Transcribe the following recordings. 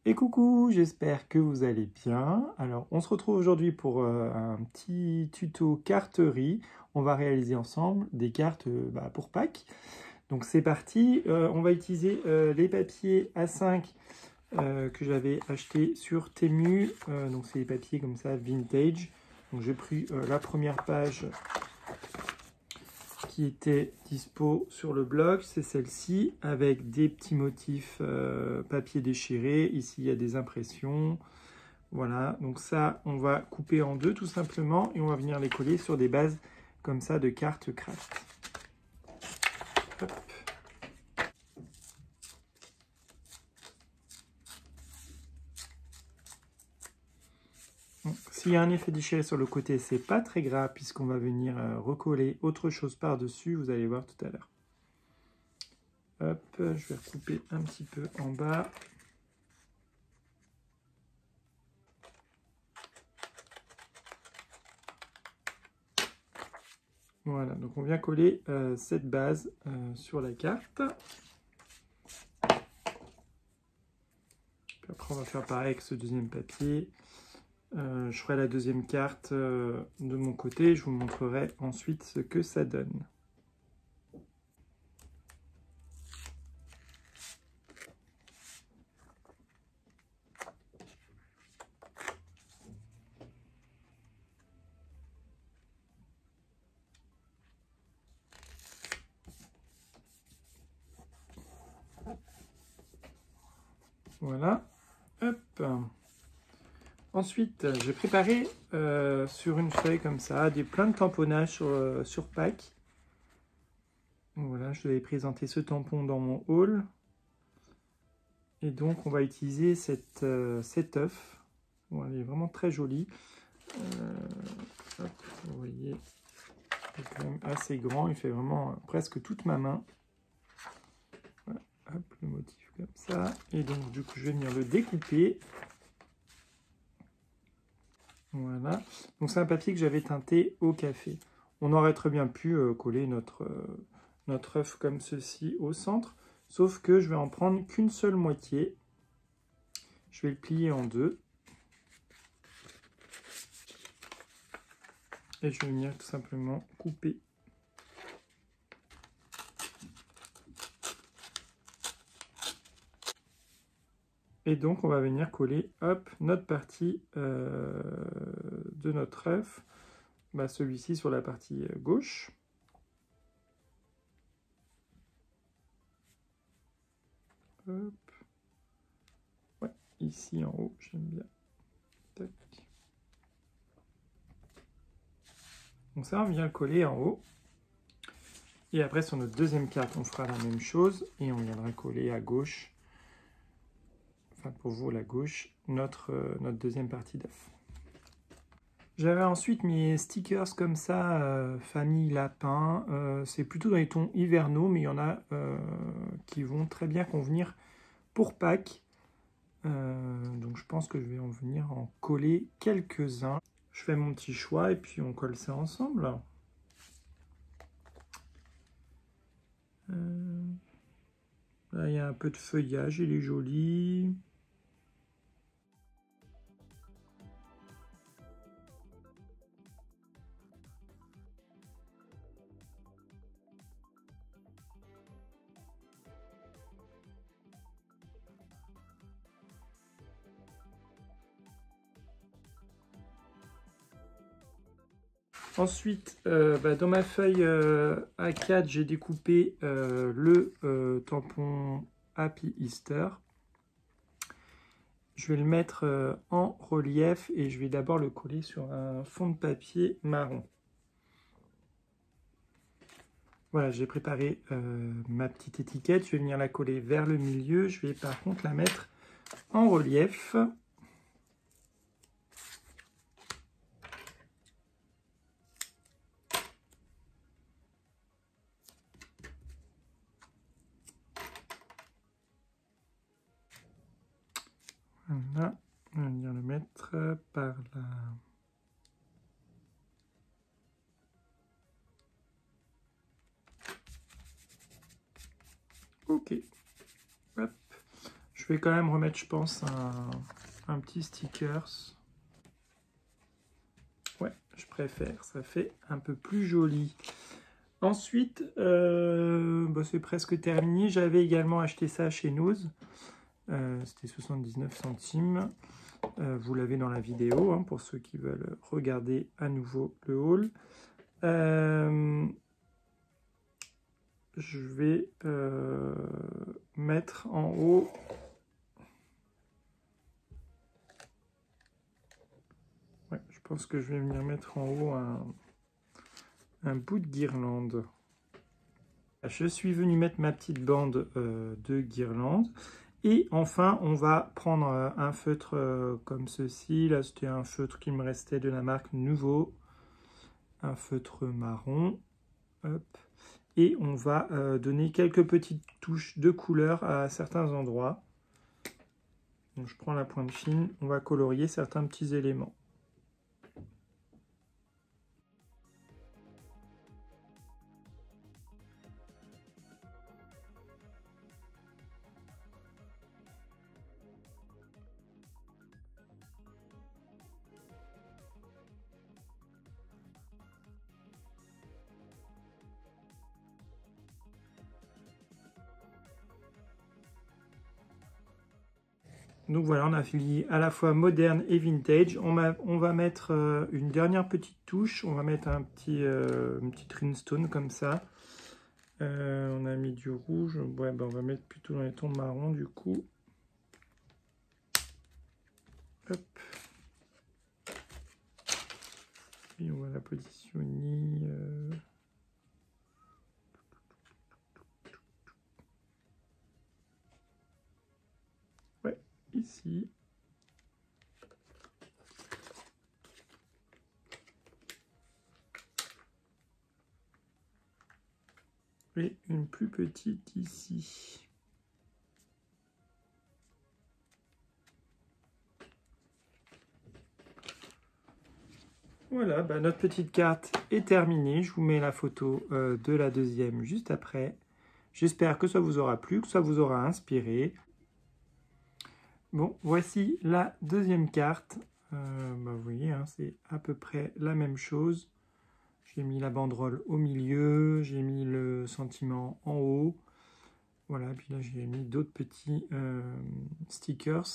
Et coucou, j'espère que vous allez bien. Alors, on se retrouve aujourd'hui pour un petit tuto carterie. On va réaliser ensemble des cartes pour Pâques. Donc c'est parti, on va utiliser les papiers A5 que j'avais acheté sur Temu. Donc c'est des papiers comme ça, vintage. Donc j'ai pris la première page qui était dispo sur le blog, c'est celle-ci, avec des petits motifs papier déchiré. Ici, il y a des impressions. Voilà, donc ça, on va couper en deux tout simplement et on va venir les coller sur des bases comme ça de cartes craft. Hop. S'il y a un effet déchiré sur le côté, c'est pas très grave puisqu'on va venir recoller autre chose par-dessus, vous allez voir tout à l'heure. Hop, je vais recouper un petit peu en bas. Voilà, donc on vient coller cette base sur la carte. Puis après on va faire pareil avec ce deuxième papier. Je ferai la deuxième carte de mon côté, je vous montrerai ensuite ce que ça donne. Voilà, hop. Ensuite, j'ai préparé sur une feuille comme ça, plein de tamponnages sur Pâques. Voilà, je devais présenter ce tampon dans mon haul. Et donc, on va utiliser cet œuf. Bon, il est vraiment très joli. Hop, vous voyez, il est quand même assez grand. Il fait vraiment presque toute ma main. Voilà, hop, le motif comme ça. Et donc, du coup, je vais venir le découper. Voilà. Donc, c'est un papier que j'avais teinté au café. On aurait très bien pu coller notre œuf comme ceci au centre. Sauf que je vais en prendre qu'une seule moitié. Je vais le plier en deux. Et je vais venir tout simplement couper. Et donc, on va venir coller, hop, notre partie de notre œuf. Celui-ci sur la partie gauche. Hop. Ouais, ici en haut, j'aime bien. Tac. Donc ça, on vient le coller en haut. Et après, sur notre deuxième carte, on fera la même chose. Et on viendra coller à gauche, enfin pour vous, la gauche, notre deuxième partie d'œuf. J'avais ensuite mes stickers comme ça, famille lapin. C'est plutôt dans les tons hivernaux, mais il y en a qui vont très bien convenir pour Pâques. Donc je pense que je vais en venir en coller quelques-uns. Je fais mon petit choix et puis on colle ça ensemble. Là, il y a un peu de feuillage, il est joli. Ensuite, dans ma feuille A4, j'ai découpé le tampon Happy Easter. Je vais le mettre en relief et je vais d'abord le coller sur un fond de papier marron. Voilà, j'ai préparé ma petite étiquette. Je vais venir la coller vers le milieu. Je vais par contre la mettre en relief. Voilà, on va venir le mettre par là. Ok. Hop. Je je vais quand même remettre, je pense, un petit stickers. Ouais, je préfère, ça fait un peu plus joli. Ensuite, c'est presque terminé. J'avais également acheté ça chez Nose. C'était 79 centimes. Vous l'avez dans la vidéo, hein, pour ceux qui veulent regarder à nouveau le haul. Je vais mettre en haut je pense que je vais venir mettre en haut un bout de guirlande. Je suis venu mettre ma petite bande de guirlande. Et enfin, on va prendre un feutre comme ceci. Là, c'était un feutre qui me restait de la marque Nouveau. Un feutre marron. Hop. Et on va donner quelques petites touches de couleur à certains endroits. Donc, je prends la pointe fine. On va colorier certains petits éléments. Donc voilà, on a fini à la fois moderne et vintage. On va mettre une dernière petite touche. On va mettre une petite rhinestone comme ça. On a mis du rouge. Ouais, on va mettre plutôt dans les tons marron du coup. Hop. Et on va la positionner. Ouais, ici. Et une plus petite ici. Voilà, notre petite carte est terminée. Je vous mets la photo de la deuxième juste après. J'espère que ça vous aura plu, que ça vous aura inspiré. Bon, voici la deuxième carte. Vous voyez, hein, c'est à peu près la même chose. J'ai mis la banderole au milieu, j'ai mis le sentiment en haut. Voilà, puis là j'ai mis d'autres petits stickers.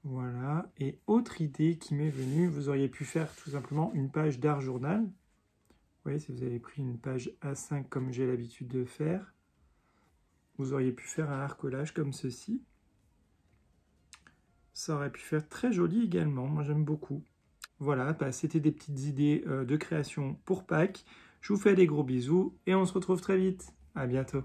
Voilà, et autre idée qui m'est venue, vous auriez pu faire tout simplement une page d'art journal. Vous voyez, si vous avez pris une page A5 comme j'ai l'habitude de faire, vous auriez pu faire un arcolage comme ceci. Ça aurait pu faire très joli également, moi j'aime beaucoup. Voilà, c'était des petites idées de création pour Pâques. Je vous fais des gros bisous et on se retrouve très vite. À bientôt.